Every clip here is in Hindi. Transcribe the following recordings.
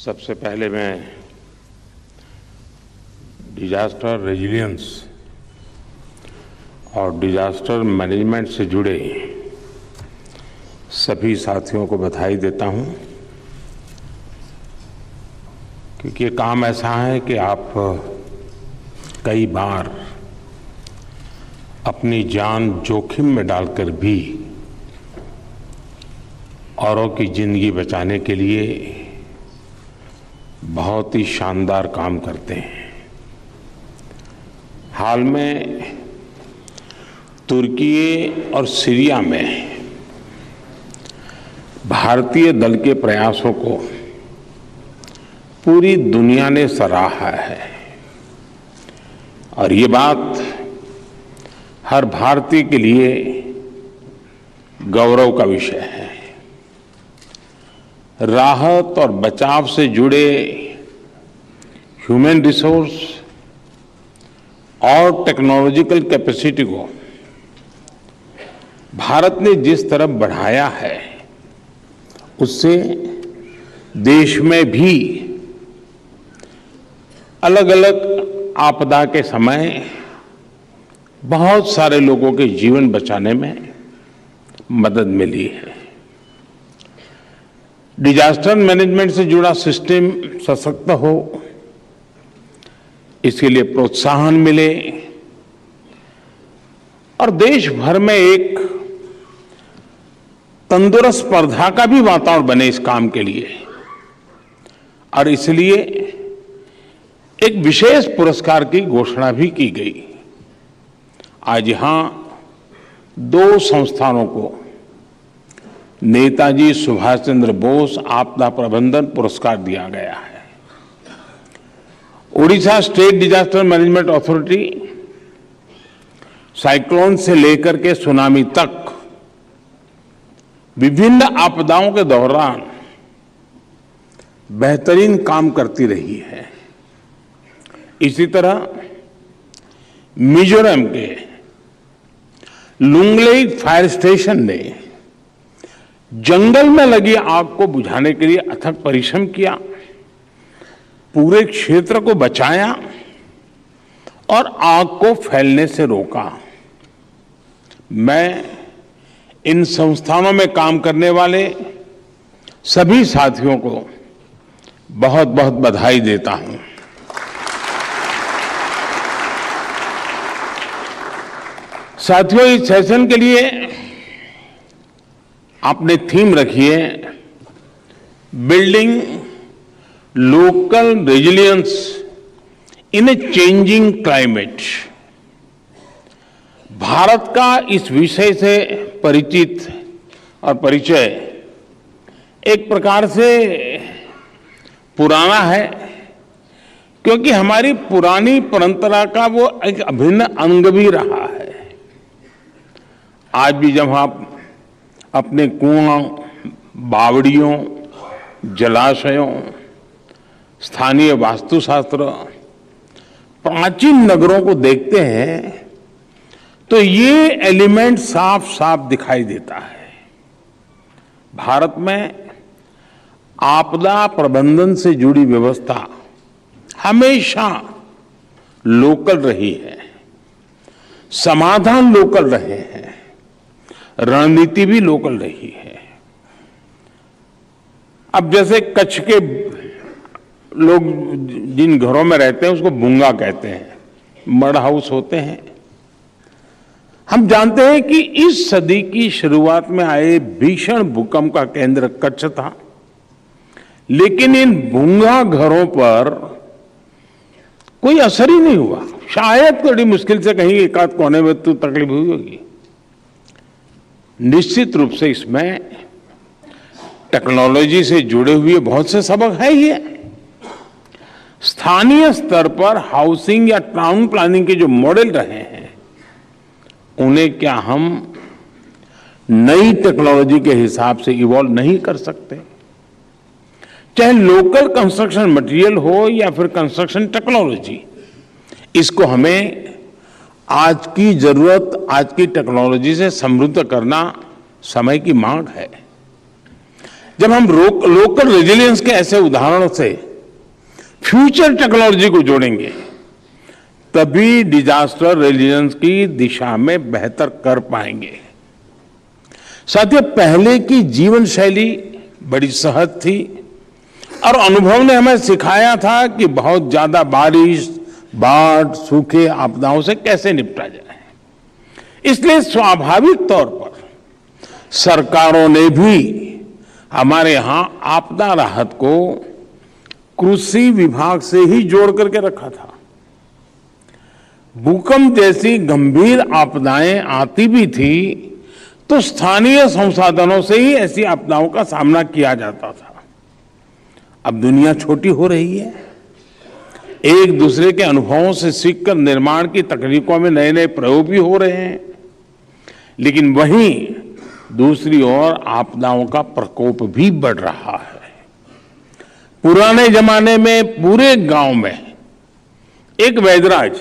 सबसे पहले मैं डिजास्टर रेजिलियंस और डिजास्टर मैनेजमेंट से जुड़े सभी साथियों को बधाई देता हूं, क्योंकि ये काम ऐसा है कि आप कई बार अपनी जान जोखिम में डालकर भी औरों की जिंदगी बचाने के लिए बहुत ही शानदार काम करते हैं। हाल में तुर्की और सीरिया में भारतीय दल के प्रयासों को पूरी दुनिया ने सराहा है और ये बात हर भारतीय के लिए गौरव का विषय है। राहत और बचाव से जुड़े ह्यूमन रिसोर्स और टेक्नोलॉजिकल कैपेसिटी को भारत ने जिस तरफ बढ़ाया है, उससे देश में भी अलग अलग आपदा के समय बहुत सारे लोगों के जीवन बचाने में मदद मिली है। डिजास्टर मैनेजमेंट से जुड़ा सिस्टम सशक्त हो, इसके लिए प्रोत्साहन मिले और देश भर में एक तंदुरुस्त स्पर्धा का भी वातावरण बने इस काम के लिए, और इसलिए एक विशेष पुरस्कार की घोषणा भी की गई। आज यहां दो संस्थानों को नेताजी सुभाष चंद्र बोस आपदा प्रबंधन पुरस्कार दिया गया है। Orissa state disaster management authority cyclone से लेकर के सुनामी तक विभिन्न आपदाओं के दौरान बेहतरीन काम करती रही है। इसी तरह मिजोरम के लुंगलेई फायर स्टेशन ने जंगल में लगी आग को बुझाने के लिए अथक परिश्रम किया, पूरे क्षेत्र को बचाया और आग को फैलने से रोका। मैं इन संस्थानों में काम करने वाले सभी साथियों को बहुत बहुत बधाई देता हूं। साथियों, इस सेशन के लिए आपने थीम रखी है building local resilience in a changing climate. Bharat का इस विषय से परिचित और परिचय एक प्रकार से पुराना है, क्योंकि हमारी पुरानी परंपरा का वो एक अभिन्न अंग भी रहा है। आज भी जब आप अपने कुआं, बावड़ियों, जलाशयों, स्थानीय वास्तुशास्त्र, प्राचीन नगरों को देखते हैं तो ये एलिमेंट साफ साफ दिखाई देता है। भारत में आपदा प्रबंधन से जुड़ी व्यवस्था हमेशा लोकल रही है, समाधान लोकल रहे हैं, रणनीति भी लोकल रही है। अब जैसे कच्छ के लोग जिन घरों में रहते हैं उसको बुंगा कहते हैं, मड हाउस होते हैं। हम जानते हैं कि इस सदी की शुरुआत में आए भीषण भूकंप का केंद्र कच्छ था, लेकिन इन बुंगा घरों पर कोई असर ही नहीं हुआ। शायद बड़ी मुश्किल से कहीं एक आध कोने में तो तकलीफ हुई होगी। निश्चित रूप से इसमें टेक्नोलॉजी से जुड़े हुए बहुत से सबक है। ये स्थानीय स्तर पर हाउसिंग या टाउन प्लानिंग के जो मॉडल रहे हैं, उन्हें क्या हम नई टेक्नोलॉजी के हिसाब से इवॉल्व नहीं कर सकते? चाहे लोकल कंस्ट्रक्शन मटेरियल हो या फिर कंस्ट्रक्शन टेक्नोलॉजी, इसको हमें आज की जरूरत, आज की टेक्नोलॉजी से समृद्ध करना समय की मांग है। जब हम लोकल रेजिलियंस के ऐसे उदाहरणों से फ्यूचर टेक्नोलॉजी को जोड़ेंगे, तभी डिजास्टर रेजिलियंस की दिशा में बेहतर कर पाएंगे। साथियों, पहले की जीवन शैली बड़ी सहज थी और अनुभव ने हमें सिखाया था कि बहुत ज्यादा बारिश, बाढ़, सूखे, आपदाओं से कैसे निपटा जाए। इसलिए स्वाभाविक तौर पर सरकारों ने भी हमारे यहां आपदा राहत को कृषि विभाग से ही जोड़ करके रखा था। भूकंप जैसी गंभीर आपदाएं आती भी थी तो स्थानीय संसाधनों से ही ऐसी आपदाओं का सामना किया जाता था। अब दुनिया छोटी हो रही है, एक दूसरे के अनुभवों से सीखकर निर्माण की तकनीकों में नए नए प्रयोग भी हो रहे हैं, लेकिन वहीं दूसरी ओर आपदाओं का प्रकोप भी बढ़ रहा है। पुराने जमाने में पूरे गांव में एक वैद्यराज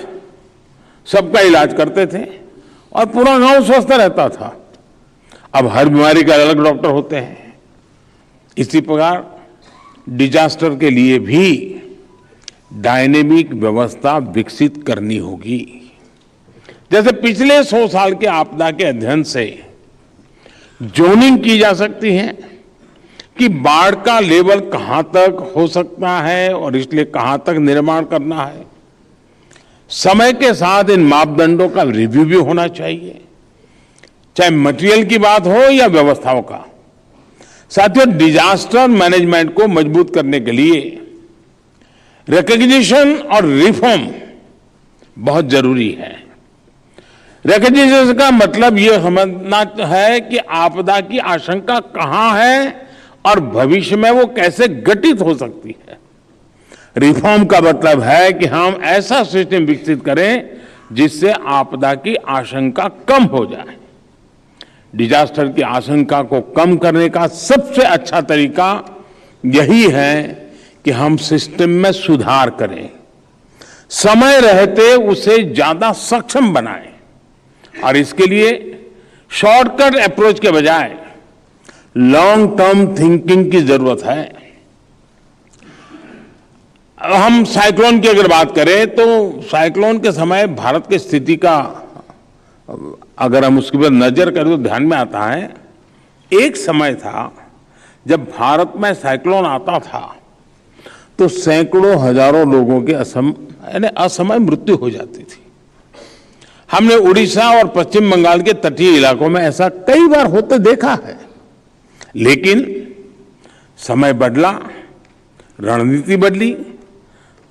सबका इलाज करते थे और पूरा गांव स्वस्थ रहता था। अब हर बीमारी का अलग डॉक्टर होते हैं। इसी प्रकार डिजास्टर के लिए भी डायनेमिक व्यवस्था विकसित करनी होगी। जैसे पिछले 100 साल के आपदा के अध्ययन से जोनिंग की जा सकती है कि बाढ़ का लेवल कहां तक हो सकता है और इसलिए कहां तक निर्माण करना है। समय के साथ इन मापदंडों का रिव्यू भी होना चाहिए, चाहे मटेरियल की बात हो या व्यवस्थाओं का। साथियों, डिजास्टर मैनेजमेंट को मजबूत करने के लिए रिकॉग्निशन और रिफॉर्म बहुत जरूरी है। रिकॉग्निशन का मतलब यह समझना है कि आपदा की आशंका कहां है और भविष्य में वो कैसे घटित हो सकती है। रिफॉर्म का मतलब है कि हम ऐसा सिस्टम विकसित करें जिससे आपदा की आशंका कम हो जाए। डिजास्टर की आशंका को कम करने का सबसे अच्छा तरीका यही है कि हम सिस्टम में सुधार करें, समय रहते उसे ज्यादा सक्षम बनाएं और इसके लिए शॉर्टकट अप्रोच के बजाय लॉन्ग टर्म थिंकिंग की जरूरत है। हम साइक्लोन की अगर बात करें तो साइक्लोन के समय भारत की स्थिति का अगर हम उसके ऊपर नजर करें तो ध्यान में आता है, एक समय था जब भारत में साइक्लोन आता था तो सैकड़ों हजारों लोगों के असमय मृत्यु हो जाती थी। हमने उड़ीसा और पश्चिम बंगाल के तटीय इलाकों में ऐसा कई बार होते देखा है, लेकिन समय बदला, रणनीति बदली,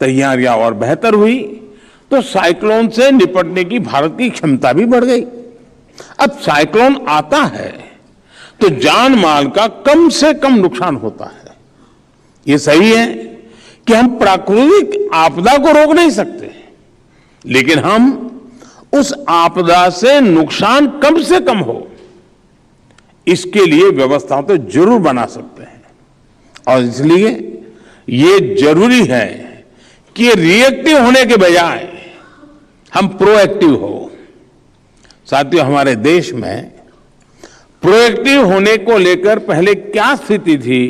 तैयारियां और बेहतर हुई तो साइक्लोन से निपटने की भारत की क्षमता भी बढ़ गई। अब साइक्लोन आता है तो जान माल का कम से कम नुकसान होता है। ये सही है कि हम प्राकृतिक आपदा को रोक नहीं सकते, लेकिन हम उस आपदा से नुकसान कम से कम हो इसके लिए व्यवस्था तो जरूर बना सकते हैं। और इसलिए ये जरूरी है कि रिएक्टिव होने के बजाय हम प्रोएक्टिव हो। साथियों, हमारे देश में प्रोएक्टिव होने को लेकर पहले क्या स्थिति थी,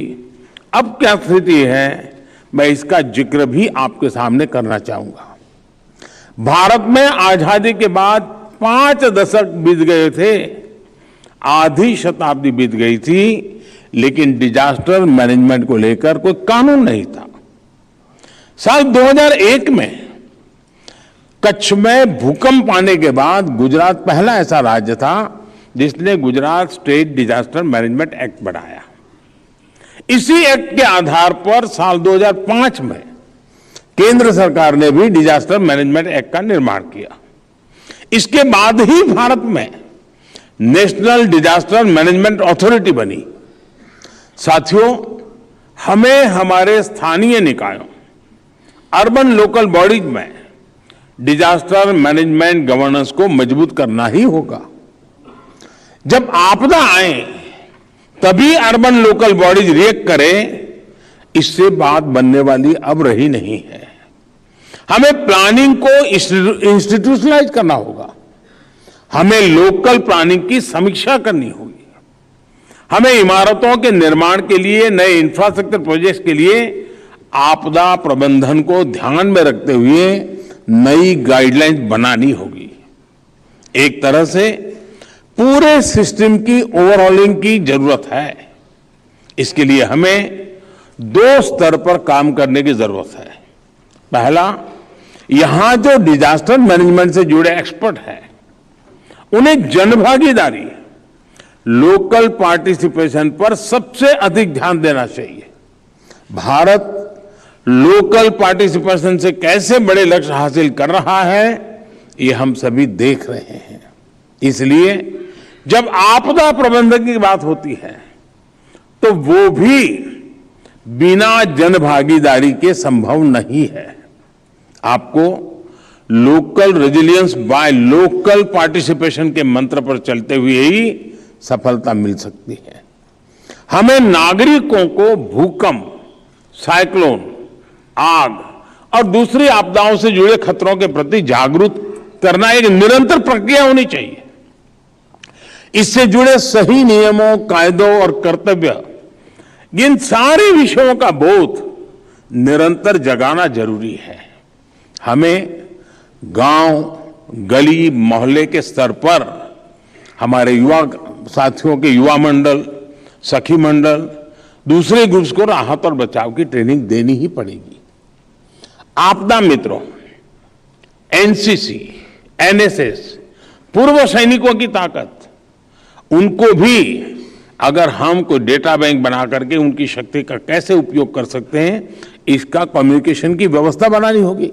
अब क्या स्थिति है, मैं इसका जिक्र भी आपके सामने करना चाहूंगा। भारत में आजादी के बाद 5 दशक बीत गए थे, आधी शताब्दी बीत गई थी, लेकिन डिजास्टर मैनेजमेंट को लेकर कोई कानून नहीं था। साल 2001 में कच्छ में भूकंप आने के बाद गुजरात पहला ऐसा राज्य था जिसने Gujarat state disaster management act बनाया। इसी एक्ट के आधार पर साल 2005 में केंद्र सरकार ने भी डिजास्टर मैनेजमेंट एक्ट का निर्माण किया। इसके बाद ही भारत में नेशनल डिजास्टर मैनेजमेंट अथॉरिटी बनी। साथियों, हमें हमारे स्थानीय निकायों, अर्बन लोकल बॉडीज में डिजास्टर मैनेजमेंट गवर्नेंस को मजबूत करना ही होगा। जब आपदा आए तभी अर्बन लोकल बॉडीज रिएक्ट करें, इससे बात बनने वाली अब रही नहीं है। हमें प्लानिंग को इंस्टीट्यूशनलाइज करना होगा, हमें लोकल प्लानिंग की समीक्षा करनी होगी, हमें इमारतों के निर्माण के लिए, नए इंफ्रास्ट्रक्चर प्रोजेक्ट्स के लिए आपदा प्रबंधन को ध्यान में रखते हुए नई गाइडलाइंस बनानी होगी। एक तरह से पूरे सिस्टम की ओवरऑलिंग की जरूरत है। इसके लिए हमें 2 स्तर पर काम करने की जरूरत है। पहला, यहां जो डिजास्टर मैनेजमेंट से जुड़े एक्सपर्ट हैं, उन्हें जनभागीदारी, लोकल पार्टिसिपेशन पर सबसे अधिक ध्यान देना चाहिए। भारत लोकल पार्टिसिपेशन से कैसे बड़े लक्ष्य हासिल कर रहा है, ये हम सभी देख रहे हैं। इसलिए जब आपदा प्रबंधन की बात होती है तो वो भी बिना जनभागीदारी के संभव नहीं है। आपको local resilience by local participation के मंत्र पर चलते हुए ही सफलता मिल सकती है। हमें नागरिकों को भूकंप, साइक्लोन, आग और दूसरी आपदाओं से जुड़े खतरों के प्रति जागरूक करना एक निरंतर प्रक्रिया होनी चाहिए। इससे जुड़े सही नियमों, कायदों और कर्तव्य, इन सारे विषयों का बोध निरंतर जगाना जरूरी है। हमें गांव, गली, मोहल्ले के स्तर पर हमारे युवा साथियों के युवा मंडल, सखी मंडल, दूसरे ग्रुप्स को राहत और बचाव की ट्रेनिंग देनी ही पड़ेगी। आपदा मित्रों, एनसीसी, एनएसएस, पूर्व सैनिकों की ताकत, उनको भी अगर हम कोई डेटा बैंक बना करके उनकी शक्ति का कैसे उपयोग कर सकते हैं, इसका कम्युनिकेशन की व्यवस्था बनानी होगी।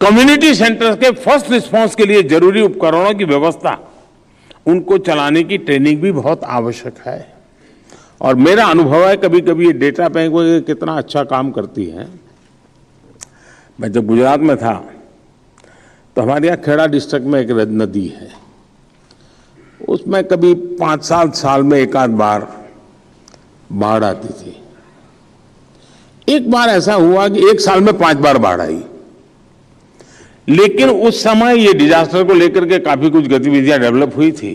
कम्युनिटी सेंटर्स के फर्स्ट रिस्पांस के लिए जरूरी उपकरणों की व्यवस्था, उनको चलाने की ट्रेनिंग भी बहुत आवश्यक है। और मेरा अनुभव है, कभी कभी ये डेटा बैंक कितना अच्छा काम करती है। मैं जब गुजरात में था तो हमारे यहाँ खेड़ा डिस्ट्रिक्ट में एक नदी है, उसमें कभी 5-7 साल में एक आध बार बाढ़ आती थी। एक बार ऐसा हुआ कि 1 साल में 5 बार बाढ़ आई, लेकिन उस समय ये डिजास्टर को लेकर के काफी कुछ गतिविधियां डेवलप हुई थी,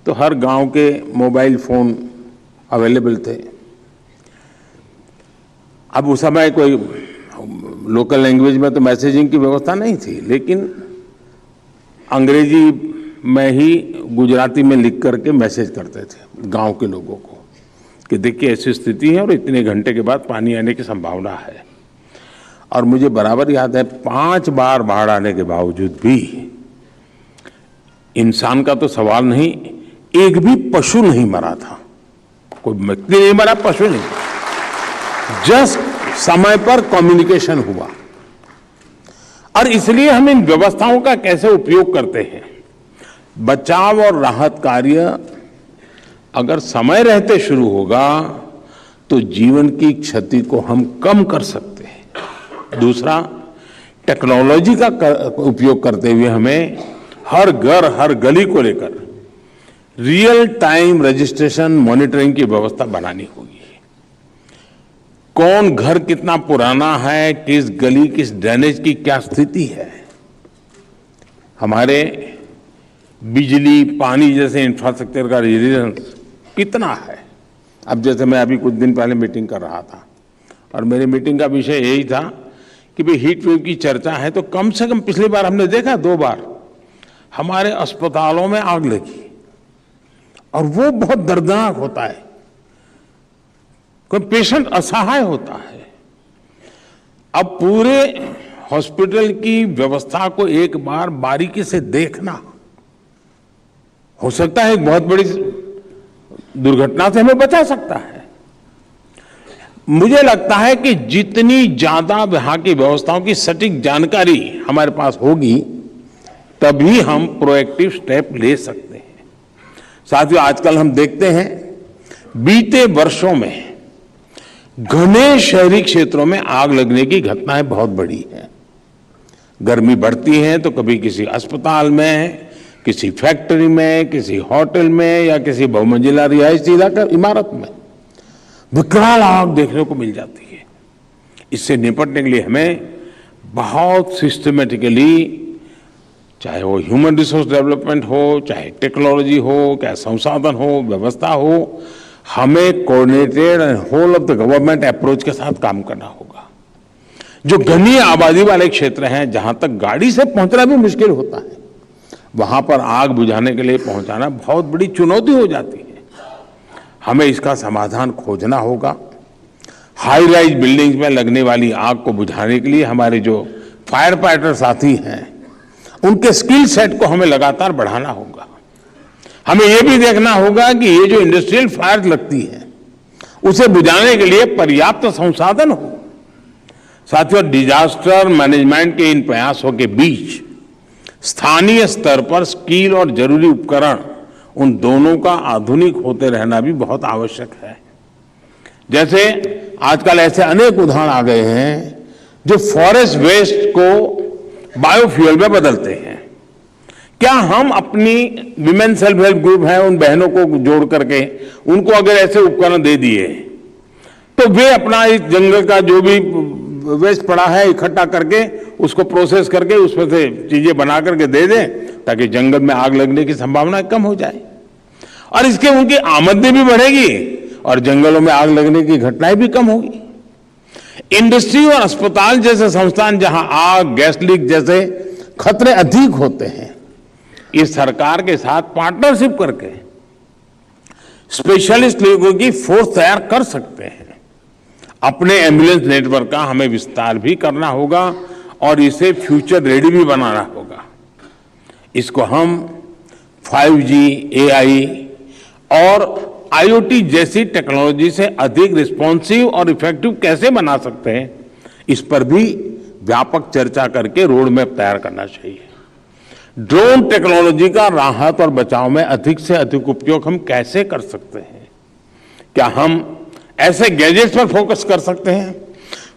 तो हर गांव के मोबाइल फोन अवेलेबल थे। अब उस समय कोई लोकल लैंग्वेज में तो मैसेजिंग की व्यवस्था नहीं थी, लेकिन अंग्रेजी में ही गुजराती में लिख करके मैसेज करते थे गांव के लोगों को कि देखिए ऐसी स्थिति है और इतने घंटे के बाद पानी आने की संभावना है। और मुझे बराबर याद है, 5 बार बाढ़ आने के बावजूद भी इंसान का तो सवाल नहीं, एक भी पशु नहीं मरा था। कोई व्यक्ति नहीं मरा, पशु नहीं। जस्ट समय पर कम्युनिकेशन हुआ। और इसलिए हम इन व्यवस्थाओं का कैसे उपयोग करते हैं। बचाव और राहत कार्य अगर समय रहते शुरू होगा तो जीवन की क्षति को हम कम कर सकते हैं। दूसरा, टेक्नोलॉजी का उपयोग करते हुए हमें हर घर, हर गली को लेकर रियल टाइम रजिस्ट्रेशन, मॉनिटरिंग की व्यवस्था बनानी होगी। कौन घर कितना पुराना है, किस गली, किस ड्रेनेज की क्या स्थिति है, हमारे बिजली, पानी जैसे इंफ्रास्ट्रक्चर का रेजिलियंस कितना है। अब जैसे मैं अभी कुछ दिन पहले मीटिंग कर रहा था और मेरी मीटिंग का विषय यही था कि भाई हीट वेव की चर्चा है, तो कम से कम पिछली बार हमने देखा 2 बार हमारे अस्पतालों में आग लगी और वो बहुत दर्दनाक होता है। कोई पेशेंट असहाय होता है। अब पूरे हॉस्पिटल की व्यवस्था को एक बार बारीकी से देखना, हो सकता है एक बहुत बड़ी दुर्घटना से हमें बचा सकता है। मुझे लगता है कि जितनी ज्यादा वहां की व्यवस्थाओं की सटीक जानकारी हमारे पास होगी, तभी हम प्रोएक्टिव स्टेप ले सकते हैं। साथियों, आजकल हम देखते हैं बीते वर्षों में घने शहरी क्षेत्रों में आग लगने की घटनाएं बहुत बढ़ी हैं। गर्मी बढ़ती है तो कभी किसी अस्पताल में, किसी फैक्ट्री में, किसी होटल में या किसी बहुमंजिला रिहायशी इमारत में विकराल आग देखने को मिल जाती है। इससे निपटने के लिए हमें बहुत सिस्टमेटिकली चाहे वो ह्यूमन रिसोर्स डेवलपमेंट हो, चाहे टेक्नोलॉजी हो, चाहे संसाधन हो, व्यवस्था हो, हमें coordinated and whole of the government approach के साथ काम करना होगा। जो घनी आबादी वाले क्षेत्र हैं, जहां तक गाड़ी से पहुंचना भी मुश्किल होता है, वहां पर आग बुझाने के लिए पहुंचाना बहुत बड़ी चुनौती हो जाती है। हमें इसका समाधान खोजना होगा। हाई राइज बिल्डिंग्स में लगने वाली आग को बुझाने के लिए हमारे जो फायर फाइटर साथी हैं, उनके स्किल सेट को हमें लगातार बढ़ाना होगा। हमें यह भी देखना होगा कि ये जो इंडस्ट्रियल फायर लगती है, उसे बुझाने के लिए पर्याप्त संसाधन हो। साथियों, डिजास्टर मैनेजमेंट के इन प्रयासों के बीच स्थानीय स्तर पर स्किल और जरूरी उपकरण, उन दोनों का आधुनिक होते रहना भी बहुत आवश्यक है। जैसे आजकल ऐसे अनेक उदाहरण आ गए हैं जो फॉरेस्ट वेस्ट को बायोफ्यूल में बदलते हैं। क्या हम अपनी विमेन सेल्फ हेल्प ग्रुप है, उन बहनों को जोड़ करके उनको अगर ऐसे उपकरण दे दिए तो वे अपना इस जंगल का जो भी वेस्ट पड़ा है इकट्ठा करके उसको प्रोसेस करके उसमें से चीजें बना करके दे दें, ताकि जंगल में आग लगने की संभावना कम हो जाए और इसके उनकी आमदनी भी बढ़ेगी और जंगलों में आग लगने की घटनाएं भी कम होगी। इंडस्ट्री और अस्पताल जैसे संस्थान जहां आग, गैस लीक जैसे खतरे अधिक होते हैं, ये सरकार के साथ पार्टनरशिप करके स्पेशलिस्ट लोगों की फोर्स तैयार कर सकते हैं। अपने एम्बुलेंस नेटवर्क का हमें विस्तार भी करना होगा और इसे फ्यूचर रेडी भी बनाना होगा। इसको हम 5G, AI और IoT जैसी टेक्नोलॉजी से अधिक रिस्पॉन्सिव और इफेक्टिव कैसे बना सकते हैं, इस पर भी व्यापक चर्चा करके रोड मैप तैयार करना चाहिए। ड्रोन टेक्नोलॉजी का राहत और बचाव में अधिक से अधिक उपयोग हम कैसे कर सकते हैं? क्या हम ऐसे गैजेट्स पर फोकस कर सकते हैं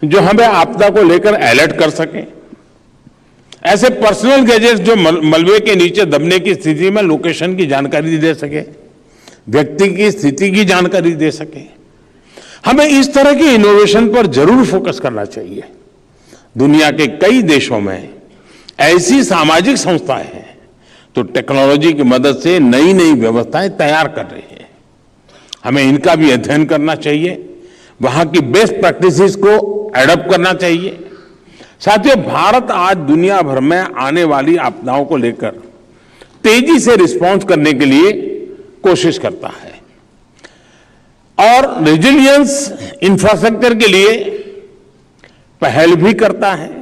जो हमें आपदा को लेकर अलर्ट कर सकें? ऐसे पर्सनल गैजेट्स जो मलबे के नीचे दबने की स्थिति में लोकेशन की जानकारी दे सके, व्यक्ति की स्थिति की जानकारी दे सके। हमें इस तरह की इनोवेशन पर जरूर फोकस करना चाहिए। दुनिया के कई देशों में ऐसी सामाजिक संस्थाएं हैं तो टेक्नोलॉजी की मदद से नई नई व्यवस्थाएं तैयार कर रही हैं। हमें इनका भी अध्ययन करना चाहिए, वहां की बेस्ट प्रैक्टिसेस को एडॉप्ट करना चाहिए। साथियों, भारत आज दुनिया भर में आने वाली आपदाओं को लेकर तेजी से रिस्पॉन्स करने के लिए कोशिश करता है और रेजिलियंस इंफ्रास्ट्रक्चर के लिए पहल भी करता है।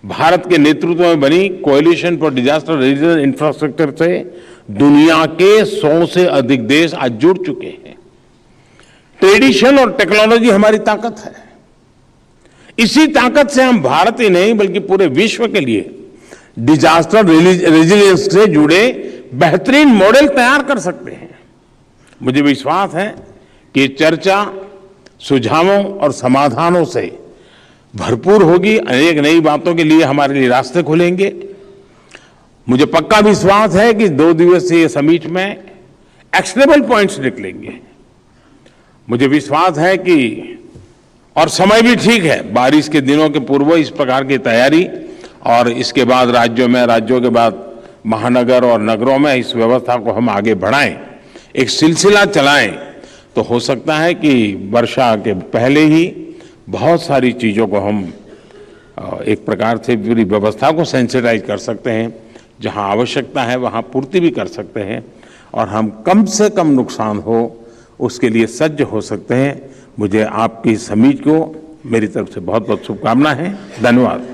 भारत के नेतृत्व में बनी coalition for disaster resilience infrastructure से दुनिया के 100 से अधिक देश आज जुड़ चुके हैं। ट्रेडिशन और टेक्नोलॉजी हमारी ताकत है। इसी ताकत से हम भारत ही नहीं बल्कि पूरे विश्व के लिए डिजास्टर रेजिलियंस से जुड़े बेहतरीन मॉडल तैयार कर सकते हैं। मुझे विश्वास है कि ये चर्चा सुझावों और समाधानों से भरपूर होगी, अनेक नई बातों के लिए हमारे लिए रास्ते खुलेंगे। मुझे पक्का विश्वास है कि 2 दिवसीय समिट में एक्शनेबल पॉइंट्स निकलेंगे। मुझे विश्वास है कि और समय भी ठीक है, बारिश के दिनों के पूर्व इस प्रकार की तैयारी और इसके बाद राज्यों के बाद महानगर और नगरों में इस व्यवस्था को हम आगे बढ़ाएं, एक सिलसिला चलाएं, तो हो सकता है कि वर्षा के पहले ही बहुत सारी चीज़ों को हम एक प्रकार से पूरी व्यवस्था को सेंसिटाइज कर सकते हैं। जहां आवश्यकता है वहां पूर्ति भी कर सकते हैं और हम कम से कम नुकसान हो उसके लिए सज्ज हो सकते हैं। मुझे आपकी समिट को मेरी तरफ से बहुत बहुत शुभकामनाएं हैं। धन्यवाद।